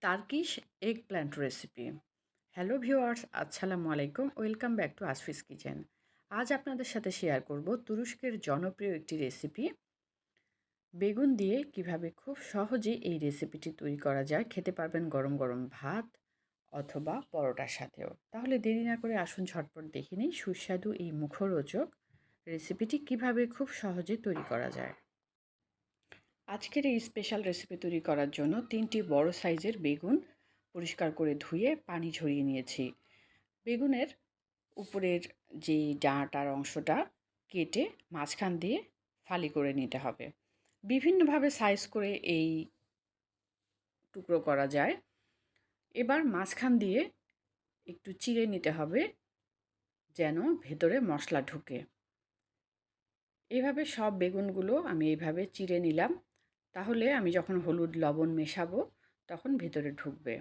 Turkish egg plant recipe. Hello viewers, আসসালামু আলাইকুম। Welcome back to আসফিস kitchen. আজ আপনাদের সাথে শেয়ার করব তুরস্কের জনপ্রিয় একটি রেসিপি, বেগুন দিয়ে কিভাবে খুব সহজে এই রেসিপিটি তৈরি করা যায়। খেতে পারবেন গরম গরম ভাত অথবা পরোটার সাথেও। তাহলে দেরি না করে আসুন ঝটপট দেখে নিই সুস্বাদু এই মুখরোচক রেসিপিটি কিভাবে খুব সহজে তৈরি করা যায়। আজকের এই স্পেশাল রেসিপি তৈরি করার জন্য 3টি বড় সাইজের বেগুন পরিষ্কার করে ধুয়ে পানি ঝরিয়ে নিয়েছি। বেগুনের উপরের যেই ডাঁটার অংশটা কেটে মাঝখান দিয়ে ফালি করে নিতে হবে। বিভিন্নভাবে সাইজ করে এই টুকরো করা যায়। এবার মাঝখান দিয়ে একটু চিড়ে নিতে হবে যেন ভেতরে মশলা ঢুকে। এভাবে সব বেগুনগুলো আমি এইভাবে চিড়ে নিলাম। তাহলে আমি যখন হলুদ লবণ মেশাবো তখন ভেতরে ঢুকবে।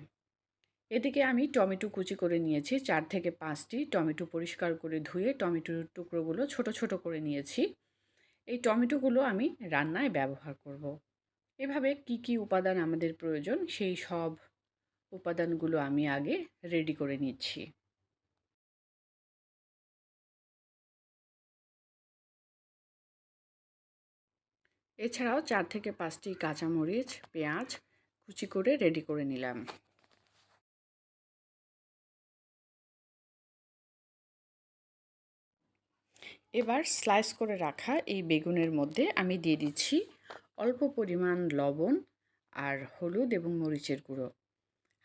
এদিকে আমি টমেটো কুচি করে নিয়েছি 4 থেকে 5টি টমেটো পরিষ্কার করে ধুয়ে টমেটোর টুকরোগুলো ছোট ছোট করে নিয়েছি। এই টমেটোগুলো আমি রান্নায় ব্যবহার করব। এভাবে কি কি উপাদান আমাদের প্রয়োজন সেই সব উপাদানগুলো আমি আগে রেডি করে নিচ্ছি। এছাড়াও 4 থেকে 5টি কাঁচামরিচ, পেঁয়াজ কুচি করে রেডি করে নিলাম। এবার স্লাইস করে রাখা এই বেগুনের মধ্যে আমি দিয়ে দিচ্ছি অল্প পরিমাণ লবণ আর হলুদ এবং মরিচের গুঁড়ো।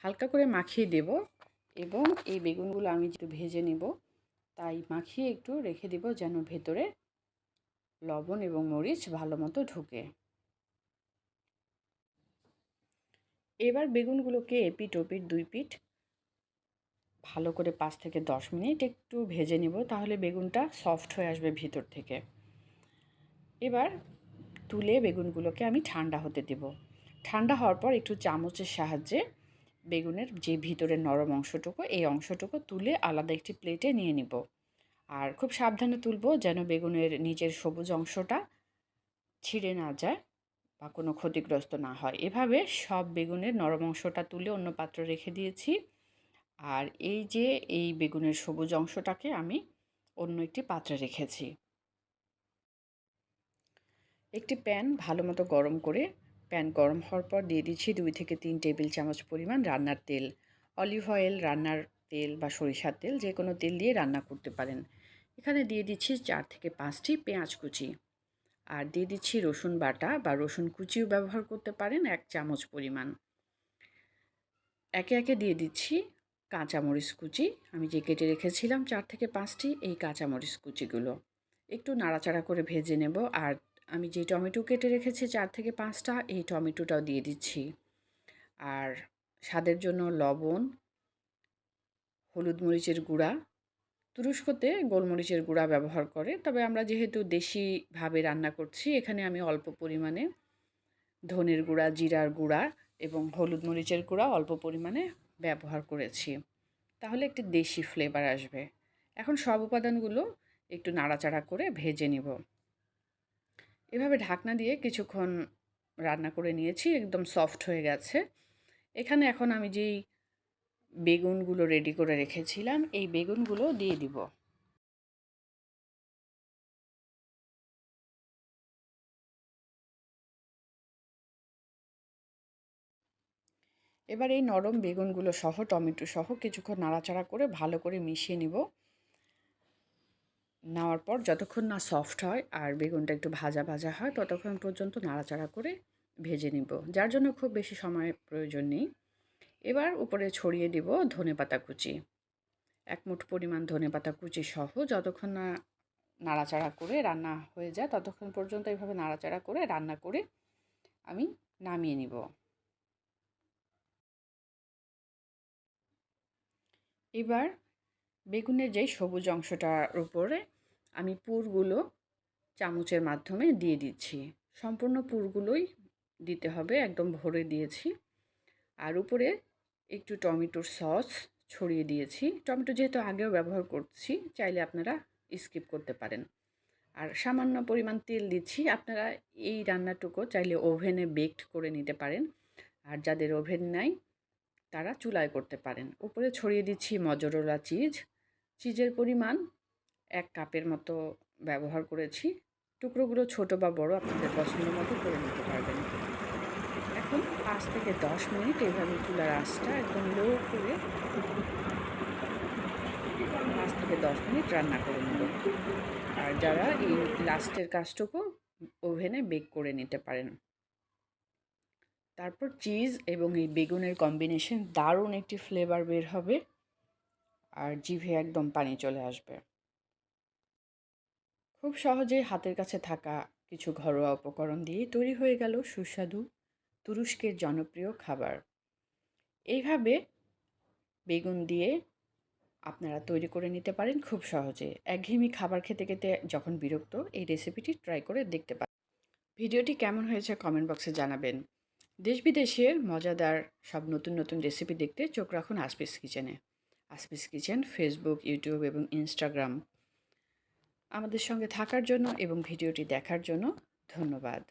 হালকা করে মাখিয়ে দেব এবং এই বেগুনগুলো আমি যেহেতু ভেজে নেব তাই মাখিয়ে একটু রেখে দেব যেন ভেতরে লবণ এবং মরিচ ভালো মতো ঢুকে। এবার বেগুনগুলোকে এপিঠ ওপিঠ 2 পিঠ ভালো করে 5 থেকে 10 মিনিট একটু ভেজে নেব, তাহলে বেগুনটা সফট হয়ে আসবে ভিতর থেকে। এবার তুলে বেগুনগুলোকে আমি ঠান্ডা হতে দেব। ঠান্ডা হওয়ার পর একটু চামচের সাহায্যে বেগুনের যে ভিতরের নরম অংশটুকু এই অংশটুকু তুলে আলাদা একটি প্লেটে নিয়ে নিব। আর খুব সাবধানে তুলব যেন বেগুনের নিচের সবুজ অংশটা ছিঁড়ে না যায় বা কোনো ক্ষতিগ্রস্ত না হয়। এভাবে সব বেগুনের নরম অংশটা তুলে অন্য পাত্রে রেখে দিয়েছি। আর এই যে এই বেগুনের সবুজ অংশটাকে আমি অন্য একটি পাত্রে রেখেছি। একটি প্যান ভালো মতো গরম করে প্যান গরম হওয়ার পর দিয়ে দিচ্ছি 2 থেকে 3 টেবিল চামচ পরিমাণ রান্নার তেল। অলিভ অয়েল, রান্নার তেল বা সরিষার তেল যে কোনো তেল দিয়ে রান্না করতে পারেন। এখানে দিয়ে দিচ্ছি 4 থেকে 5টি পেঁয়াজ কুচি। আর দিয়ে দিচ্ছি রসুন বাটা বা রসুন কুচিও ব্যবহার করতে পারেন 1 চামচ পরিমাণ। একে একে দিয়ে দিচ্ছি কাঁচামরিচ কুচি। আমি যে কেটে রেখেছিলাম 4 থেকে 5টি এই কাঁচামরিচ কুচিগুলো একটু নাড়াচাড়া করে ভেজে নেব। আর আমি যে টমেটো কেটে রেখেছি 4 থেকে 5টা এই টমেটোটাও দিয়ে দিচ্ছি। আর স্বাদের জন্য লবণ, হলুদ মরিচের গুঁড়া, তুরস্কতে গোলমরিচের গুঁড়া ব্যবহার করে, তবে আমরা যেহেতু দেশিভাবে রান্না করছি এখানে আমি অল্প পরিমাণে ধনের গুঁড়া, জিরার গুঁড়া এবং হলুদ মরিচের গুঁড়া অল্প পরিমাণে ব্যবহার করেছি। তাহলে একটি দেশি ফ্লেভার আসবে। এখন সব উপাদানগুলো একটু নাড়াচাড়া করে ভেজে নিব। এভাবে ঢাকনা দিয়ে কিছুক্ষণ রান্না করে নিয়েছি, একদম সফট হয়ে গেছে। এখানে এখন আমি যেই বেগুনগুলো রেডি করে রেখেছিলাম এই বেগুনগুলো দিয়ে দিব। এবার এই নরম বেগুনগুলো সহ টমেটো সহ কিছুক্ষণ নাড়াচাড়া করে ভালো করে মিশিয়ে নিব। নেওয়ার পর যতক্ষণ না সফট হয় আর বেগুনটা একটু ভাজা ভাজা হয় ততক্ষণ পর্যন্ত নাড়াচাড়া করে ভেজে নিব, যার জন্য খুব বেশি সময় প্রয়োজন নেই। এবার উপরে ছড়িয়ে দিব ধনেপাতা কুচি। 1 মুঠ পরিমাণ ধনেপাতা কুচি সহ যতক্ষণ না নাড়াচাড়া করে রান্না হয়ে যায় ততক্ষণ পর্যন্ত এইভাবে নাড়াচাড়া করে রান্না করে আমি নামিয়ে নিব। এবার বেগুনের যেই সবুজ অংশটার উপরে আমি পুরগুলো চামচের মাধ্যমে দিয়ে দিচ্ছি। সম্পূর্ণ পুরগুলোই দিতে হবে, একদম ভরে দিয়েছি। আর উপরে একটু টমেটোর সস ছড়িয়ে দিয়েছি। টমেটো যেহেতু আগেও ব্যবহার করছি চাইলে আপনারা স্কিপ করতে পারেন। আর সামান্য পরিমাণ তেল দিচ্ছি। আপনারা এই রান্নাটুকু চাইলে ওভেনে বেকড করে নিতে পারেন। আর যাদের ওভেন নাই তারা চুলায় করতে পারেন। উপরে ছড়িয়ে দিচ্ছি মজরেলা চিজ। চিজের পরিমাণ 1 কাপের মতো ব্যবহার করেছি। টুকরোগুলো ছোট বা বড় আপনাদের পছন্দ মতো করে নিতে পারবেন। এখন 5 থেকে 10 মিনিট এভাবে চুলার আঁচটা একদম লো করে 5 থেকে 10 মিনিট রান্না করে নেব। আর যারা এই লাস্টের কাজটুকু ওভেনে বেক করে নিতে পারেন। তারপর চিজ এবং এই বেগুনের কম্বিনেশন দারুণ একটি ফ্লেভার বের হবে আর জিভে একদম পানি চলে আসবে। খুব সহজেই হাতের কাছে থাকা কিছু ঘরোয়া উপকরণ দিয়েই তৈরি হয়ে গেল সুস্বাদু তুরস্কের জনপ্রিয় খাবার। এইভাবে বেগুন দিয়ে আপনারা তৈরি করে নিতে পারেন খুব সহজে। একঘেয়েমি খাবার খেতে খেতে যখন বিরক্ত, এই রেসিপিটি ট্রাই করে দেখতে পারেন। ভিডিওটি কেমন হয়েছে কমেন্ট বক্সে জানাবেন। দেশ বিদেশের মজাদার সব নতুন নতুন রেসিপি দেখতে চোখ রাখুন আসপিস কিচেনে। আসপিস কিচেন ফেসবুক, ইউটিউব এবং ইনস্টাগ্রাম। আমাদের সঙ্গে থাকার জন্য এবং ভিডিওটি দেখার জন্য ধন্যবাদ।